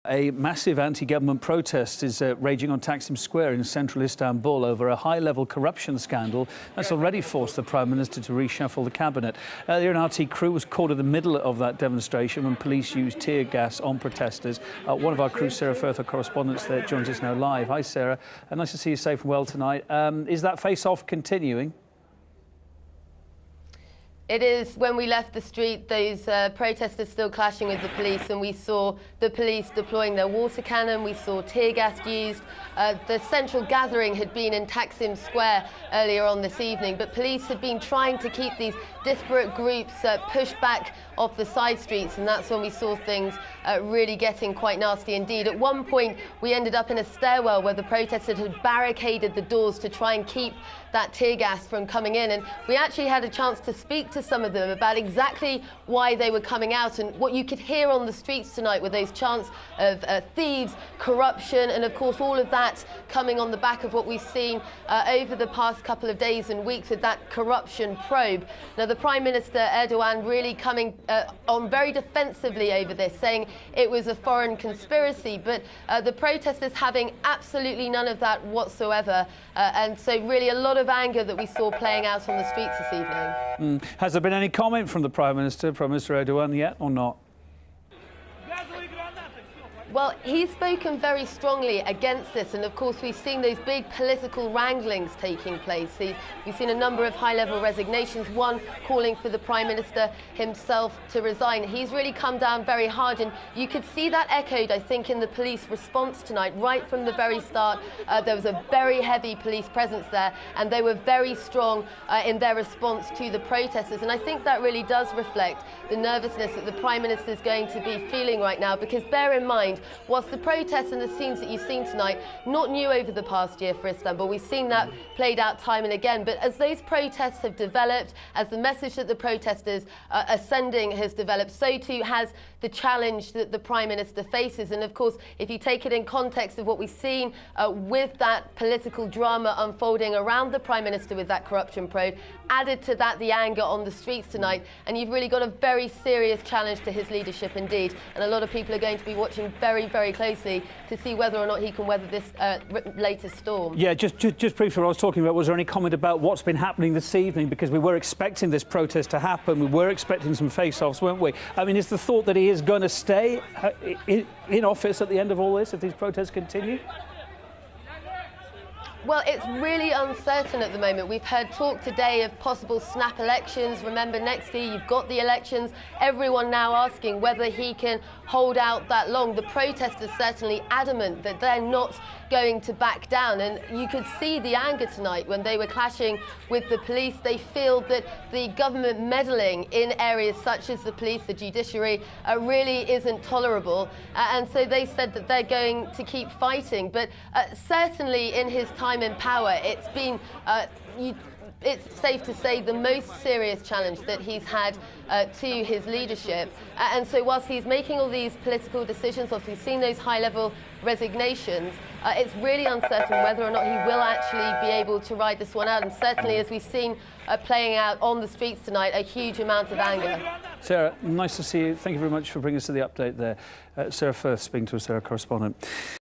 A massive anti-government protest is raging on Taksim Square in central Istanbul over a high-level corruption scandal that's already forced the Prime Minister to reshuffle the cabinet. The RT crew was caught in the middle of that demonstration when police used tear gas on protesters. One of our crew, Sarah Firth, our correspondent there, joins us now live. Hi, Sarah. Nice to see you safe and well tonight. Is that face-off continuing? It is. When we left the street, those protesters still clashing with the police, and we saw the police deploying their water cannon, we saw tear gas used. The central gathering had been in Taksim Square earlier on this evening, but police had been trying to keep these disparate groups pushed back off the side streets, and that's when we saw things really getting quite nasty indeed. At one point, we ended up in a stairwell where the protesters had barricaded the doors to try and keep that tear gas from coming in, and we actually had a chance to speak to some of them about exactly why they were coming out. And what you could hear on the streets tonight were those chants of thieves, corruption, and of course all of that coming on the back of what we've seen over the past couple of days and weeks with that corruption probe. Now, the Prime Minister Erdogan really coming on very defensively over this, saying it was a foreign conspiracy, but the protesters having absolutely none of that whatsoever, and so really a lot of anger that we saw playing out on the streets this evening. Has there been any comment from the Prime Minister Erdogan, yet or not? Well, he's spoken very strongly against this, and of course we've seen those big political wranglings taking place. We've seen a number of high-level resignations, one calling for the Prime Minister himself to resign. He's really come down very hard, and you could see that echoed, I think, in the police response tonight. Right from the very start, there was a very heavy police presence there, and they were very strong in their response to the protesters. And I think that really does reflect the nervousness that the Prime Minister is going to be feeling right now, because bear in mind, whilst the protests and the scenes that you've seen tonight, not new over the past year for Istanbul, we've seen that played out time and again, but as those protests have developed, as the message that the protesters are sending has developed, so too has the challenge that the Prime Minister faces. And of course, if you take it in context of what we've seen with that political drama unfolding around the Prime Minister with that corruption probe, added to that the anger on the streets tonight, and you've really got a very serious challenge to his leadership indeed. And a lot of people are going to be watching very, very closely to see whether or not he can weather this latest storm. Yeah, just briefly, what I was talking about, was there any comment about what's been happening this evening? Because we were expecting this protest to happen, we were expecting some face-offs, weren't we? I mean, is the thought that he is going to stay in office at the end of all this if these protests continue? Well, it's really uncertain at the moment. We've heard talk today of possible snap elections. Remember, next year you've got the elections. Everyone now asking whether he can hold out that long. The protesters certainly adamant that they're not going to back down, and you could see the anger tonight when they were clashing with the police. They feel that the government meddling in areas such as the police, the judiciary, really isn't tolerable, and so they said that they're going to keep fighting. But certainly in his time in power, it's been it's safe to say the most serious challenge that he's had to his leadership. And so whilst he's making all these political decisions, whilst we've seen those high-level resignations, it's really uncertain whether or not he will actually be able to ride this one out. And certainly, as we've seen playing out on the streets tonight, a huge amount of anger. Sarah, nice to see you. Thank you very much for bringing us to the update there. Sarah Firth speaking to us, our correspondent.